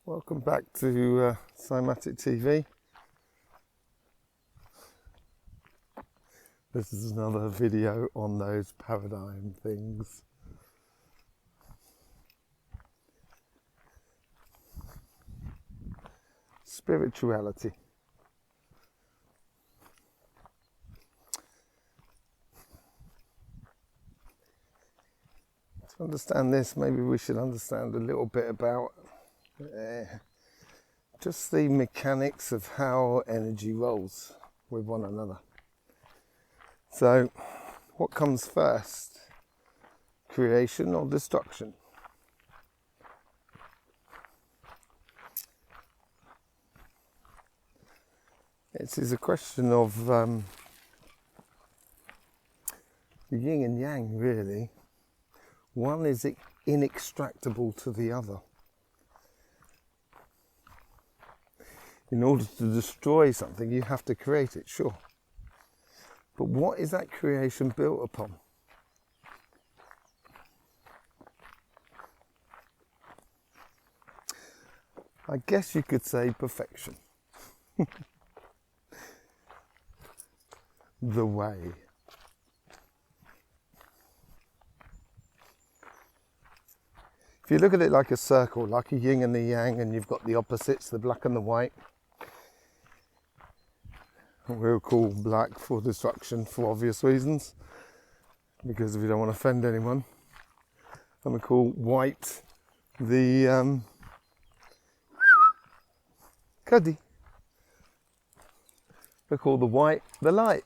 Welcome back to Cymatic TV. This is another video on those paradigm things. Spirituality. To understand this, maybe we should understand a little bit about just the mechanics of how energy rolls with one another. So, what comes first? Creation or destruction? It is a question of the yin and yang, really. One is inextractable to the other. In order to destroy something, you have to create it, sure. But what is that creation built upon? I guess you could say perfection. The way. If you look at it like a circle, like a yin and the yang, and you've got the opposites, the black and the white. We'll call black for destruction for obvious reasons, because we don't want to offend anyone. And we call white the cuddy. We call the white the light.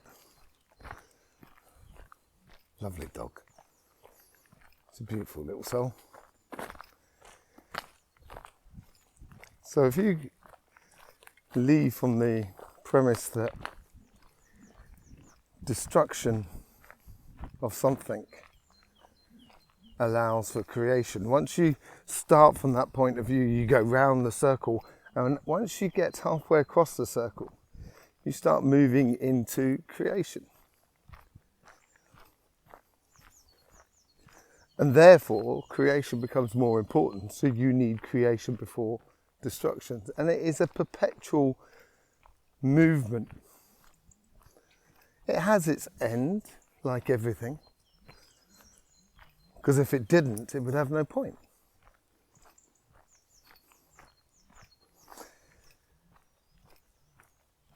Lovely dog. It's a beautiful little soul. So if you leave from the premise that destruction of something allows for creation, once you start from that point of view, you go round the circle, and once you get halfway across the circle, you start moving into creation. And therefore, creation becomes more important, so you need creation before destruction. And it is a perpetual movement. It has its end, like everything, because if it didn't, it would have no point.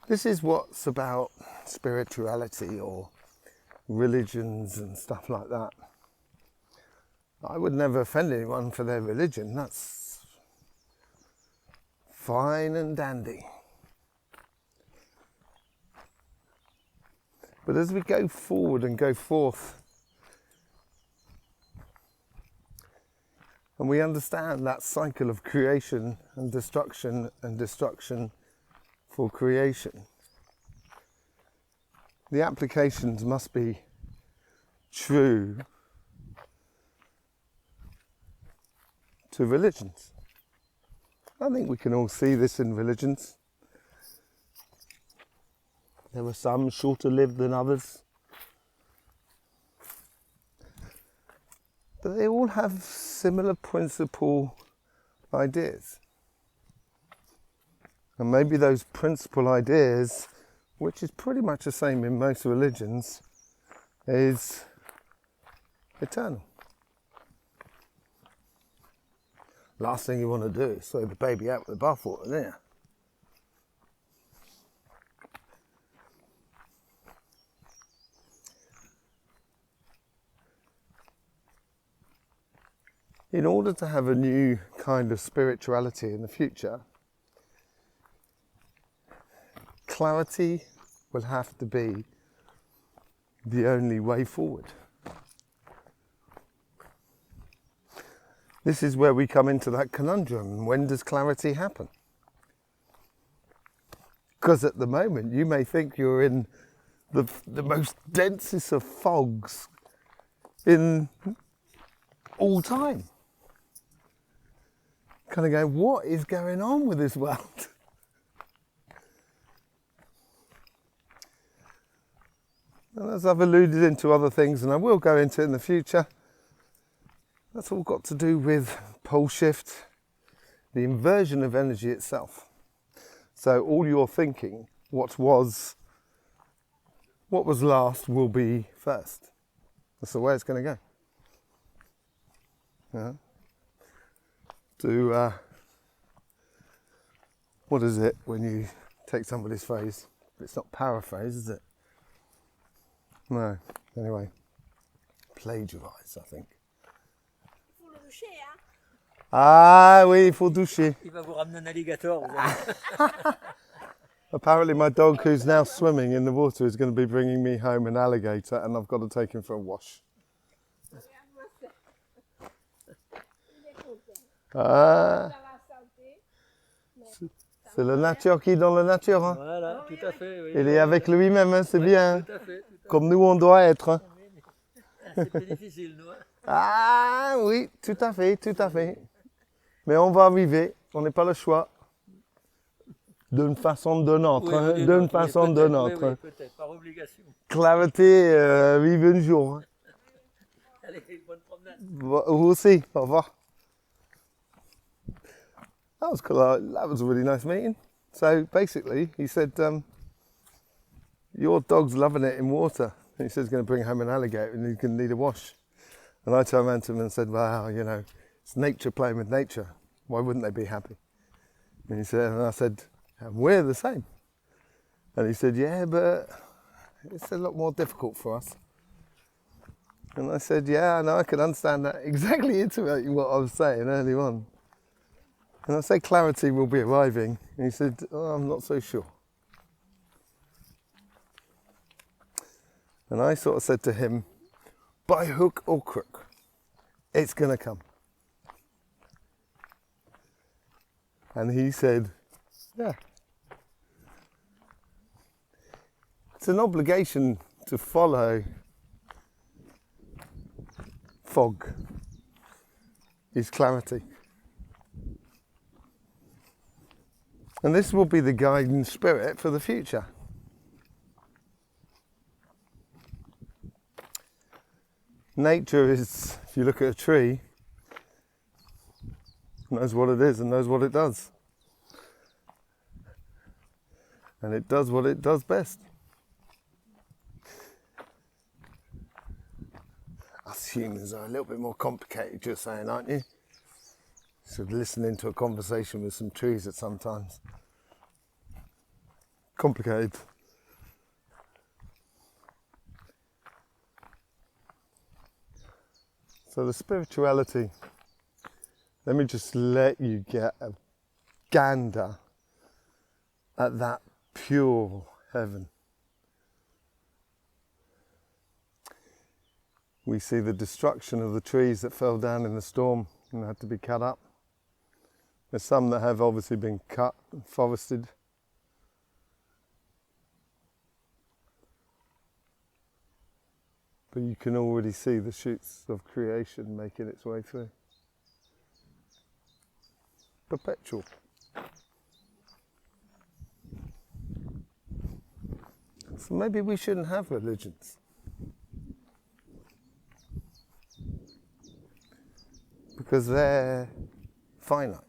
This is what's about spirituality or religions and stuff like that. I would never offend anyone for their religion. That's fine and dandy. But as we go forward and go forth, and we understand that cycle of creation and destruction for creation, the applications must be true to religions. I think we can all see this in religions. There were some shorter lived than others, but they all have similar principal ideas. And maybe those principal ideas, which is pretty much the same in most religions, is eternal. Last thing you want to do is throw the baby out with the bathwater, don't you? In order to have a new kind of spirituality in the future, clarity will have to be the only way forward. This is where we come into that conundrum. When does clarity happen? Because at the moment you may think you're in the most densest of fogs in all time. Kind of going, what is going on with this world? And as I've alluded into other things, and I will go into in the future, that's all got to do with pole shift the inversion of energy itself. So all your thinking, what was last will be first. That's the way it's going to go. Yeah. What is it when you take somebody's phrase? It's not paraphrase, is it? No. Anyway, plagiarise, I think. Il faut le doucher, hein? Ah oui, il faut doucher. Il va vous ramener un alligator. Apparently my dog, who's now swimming in the water, is going to be bringing me home an alligator, and I've got to take him for a wash. Ah, c'est la nature qui est dans la nature. Hein. Voilà, tout à fait. Oui. Il est avec lui-même, hein, c'est Oui, bien. tout à fait, tout à Comme nous, on doit être. Hein. fait. C'est plus difficile, nous. Hein. Ah oui, tout à fait, tout à fait. Mais on va arriver, on n'a pas le choix. D'une façon ou d'une autre. Oui, Hein, oui, d'une oui, façon ou d'une autre. Oui, peut-être, par obligation. Clarté, vive un jour. Hein. Allez, bonne promenade. Vous aussi, au revoir. That was cool. That was a really nice meeting. So basically, he said, your dog's loving it in water. And he said he's going to bring home an alligator and he's going to need a wash. And I turned around to him and said, well, you know, it's nature playing with nature. Why wouldn't they be happy? And he said, and I said, and we're the same. And he said, yeah, but it's a lot more difficult for us. And I said, yeah, I know, I can understand that. Exactly intimately what I was saying earlier on. And I said, clarity will be arriving. And he said, oh, I'm not so sure. And I sort of said to him, by hook or crook, it's going to come. And he said, yeah. It's an obligation to follow fog, is clarity. And this will be the guiding spirit for the future. Nature is, if you look at a tree, knows what it is and knows what it does. And it does what it does best. Us humans are a little bit more complicated, just saying, aren't you? So listening to a conversation with some trees at sometimes. Complicated. So the spirituality, let me just let you get a gander at that pure heaven. We see the destruction of the trees that fell down in the storm and had to be cut up. There's some that have obviously been cut and forested. But you can already see the shoots of creation making its way through. Perpetual. So maybe we shouldn't have religions. Because they're finite.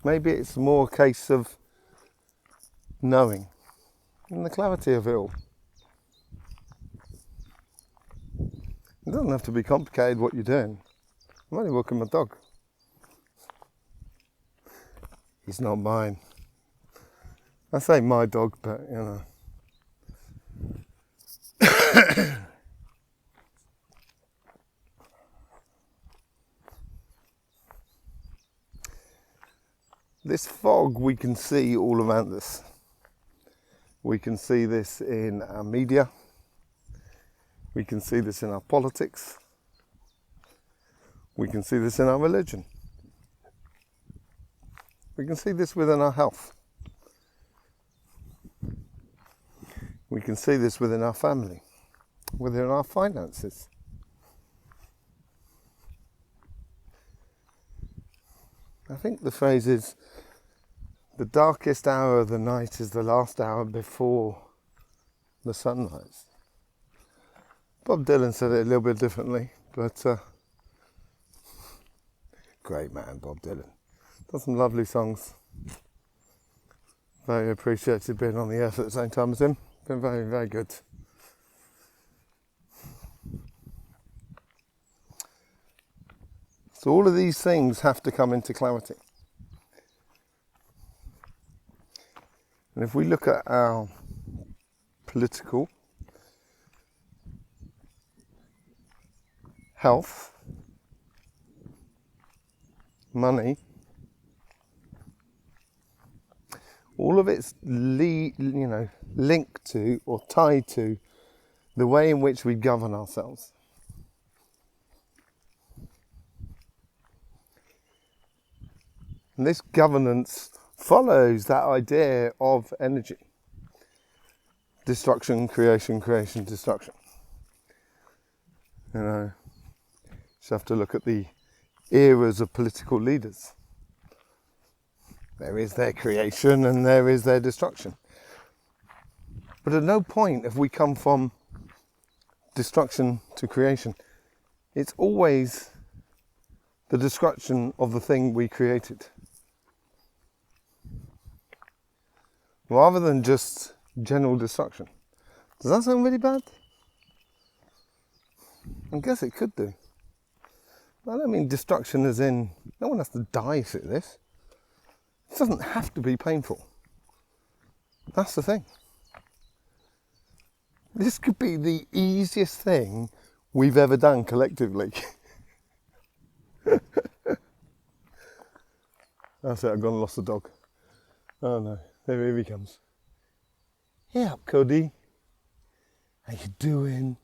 Maybe it's more a case of knowing and the clarity of it all. It doesn't have to be complicated what you're doing. I'm only walking my dog. He's not mine. I say my dog, but you know. This fog we can see all around us. We can see this in our media. We can see this in our politics. We can see this in our religion. We can see this within our health. We can see this within our family, within our finances. I think the phrase is, the darkest hour of the night is the last hour before the sunrise. Bob Dylan said it a little bit differently, but great man, Bob Dylan. Does some lovely songs. Very appreciated being on the earth at the same time as him. Been very, very good. So all of these things have to come into clarity. And if we look at our political, health, money, all of it's linked to or tied to the way in which we govern ourselves. And this governance follows that idea of energy. Destruction, creation, creation, destruction. You just have to look at the eras of political leaders. There is their creation and there is their destruction. But at no point have we come from destruction to creation. It's always the destruction of the thing we created. Rather than just general destruction. Does that sound really bad? I guess it could do. I don't mean destruction as in, no one has to die through this. It doesn't have to be painful. That's the thing. This could be the easiest thing we've ever done collectively. That's it, I've gone and lost the dog. Oh no, here he comes. Hey up, Cody. How you doing?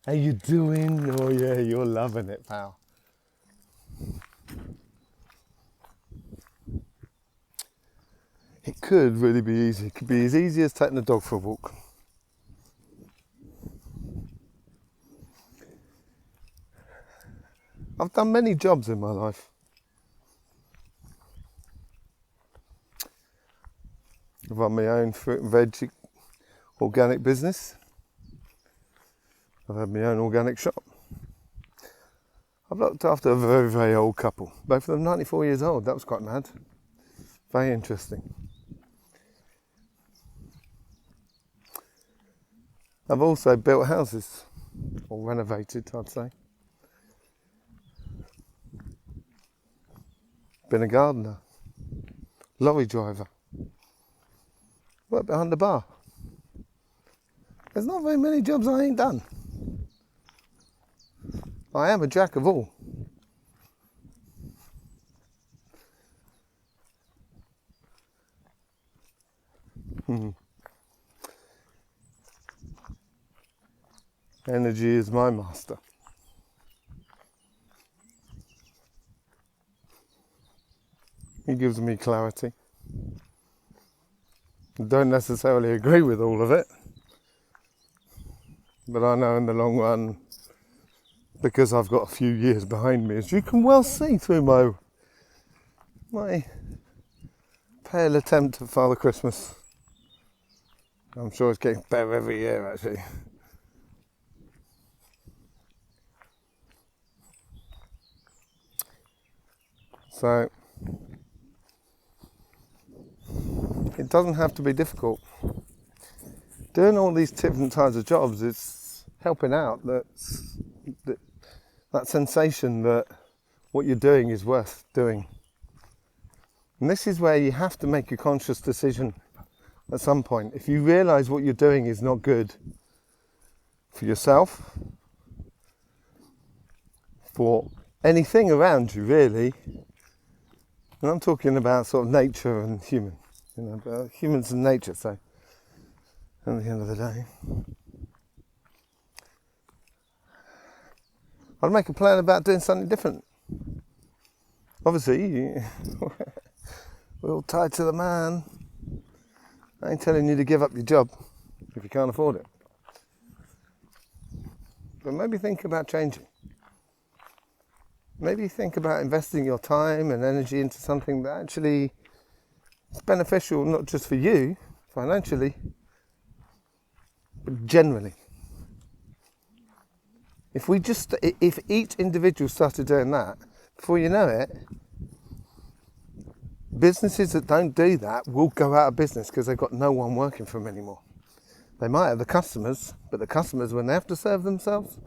How you doing? Oh yeah, you're loving it, pal. It could really be easy. It could be as easy as taking the dog for a walk. I've done many jobs in my life. I've run my own fruit and veg organic business. I've had my own organic shop. I've looked after a very, very old couple. Both of them 94 years old. That was quite mad. Very interesting. I've also built houses, or renovated, I'd say. Been a gardener, lorry driver, worked behind the bar. There's not very many jobs I ain't done. I am a jack of all. Energy is my master. He gives me clarity. I don't necessarily agree with all of it, but I know in the long run, because I've got a few years behind me, as you can well see through my pale attempt at Father Christmas. I'm sure it's getting better every year, actually. So, it doesn't have to be difficult. Doing all these different types of jobs, it's helping out that sensation that what you're doing is worth doing. And this is where you have to make a conscious decision at some point. If you realise what you're doing is not good for yourself, for anything around you really, and I'm talking about sort of nature and human, humans and nature, so at the end of the day, I'd make a plan about doing something different. Obviously, we're all tied to the man. I ain't telling you to give up your job if you can't afford it. But maybe think about changing. Maybe think about investing your time and energy into something that actually is beneficial, not just for you financially, But generally, if each individual started doing that, before you know it, businesses that don't do that will go out of business because they've got no one working for them anymore. They might have the customers, but the customers, when they have to serve themselves,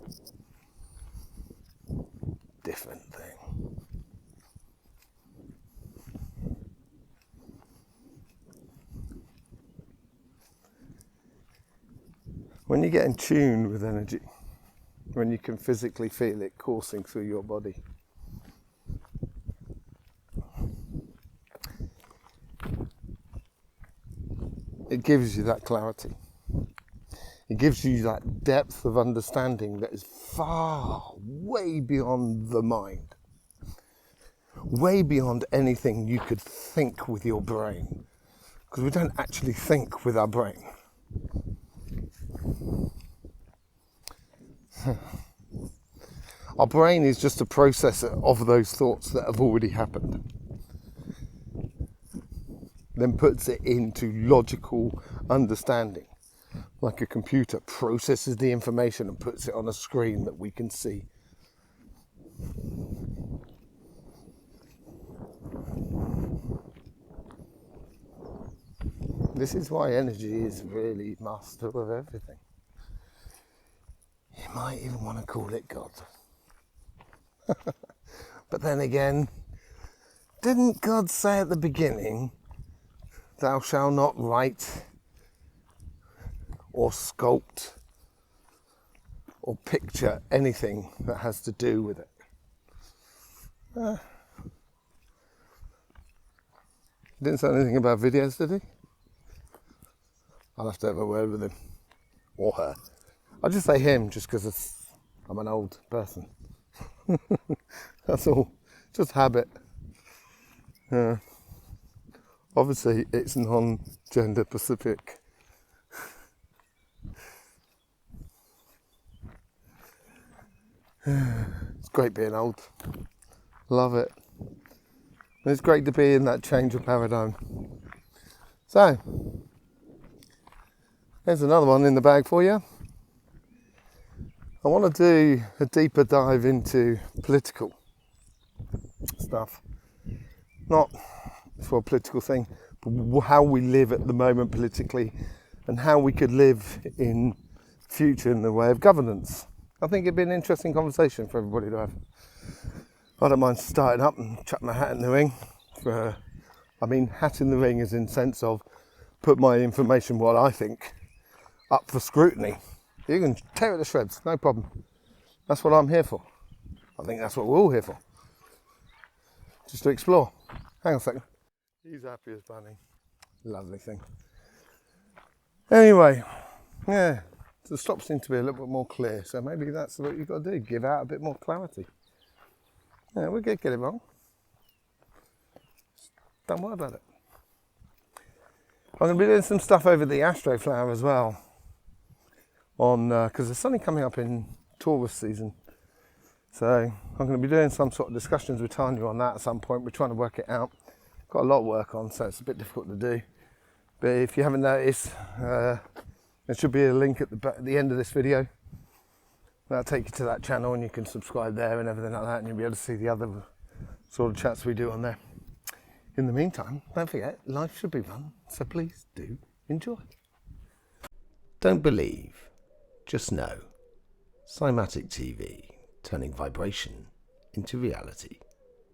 different thing. When you get in tune with energy, when you can physically feel it coursing through your body, it gives you that clarity. It gives you that depth of understanding that is far, way beyond the mind. Way beyond anything you could think with your brain. Because we don't actually think with our brain. Our brain is just a processor of those thoughts that have already happened. Then puts it into logical understanding. Like a computer processes the information and puts it on a screen that we can see. This is why energy is really master of everything. You might even want to call it God. But then again, didn't God say at the beginning, "Thou shalt not write or sculpt or picture anything that has to do with it"? Didn't say anything about videos, did he? I'll have to have a word with him. Or her. I'll just say him, just because I'm an old person. That's all. Just habit. Obviously, it's non-gender specific. It's great being old. Love it. And it's great to be in that change of paradigm. So, there's another one in the bag for you. I want to do a deeper dive into political stuff. Not for a political thing, but how we live at the moment politically and how we could live in future in the way of governance. I think it'd be an interesting conversation for everybody to have. I don't mind starting up and chuck my hat in the ring. Hat in the ring is in sense of put my information, what I think, up for scrutiny. You can tear it to shreds, no problem. That's what I'm here for. I think that's what we're all here for. Just to explore. Hang on a second. He's happy as bunny. Lovely thing. Anyway, yeah, the stops seem to be a little bit more clear, so maybe that's what you've got to do, give out a bit more clarity. Yeah, we could get it wrong. Don't worry about it. I'm going to be doing some stuff over the Astro Flower as well, because there's something coming up in Taurus season. So I'm going to be doing some sort of discussions with Tanya on that at some point. We're trying to work it out. Got a lot of work on, so it's a bit difficult to do. But if you haven't noticed, there should be a link at the end of this video. That'll take you to that channel and you can subscribe there and everything like that, and you'll be able to see the other sort of chats we do on there. In the meantime, don't forget, life should be fun, so please do enjoy. Don't believe, just know. Cymatic TV, turning vibration into reality.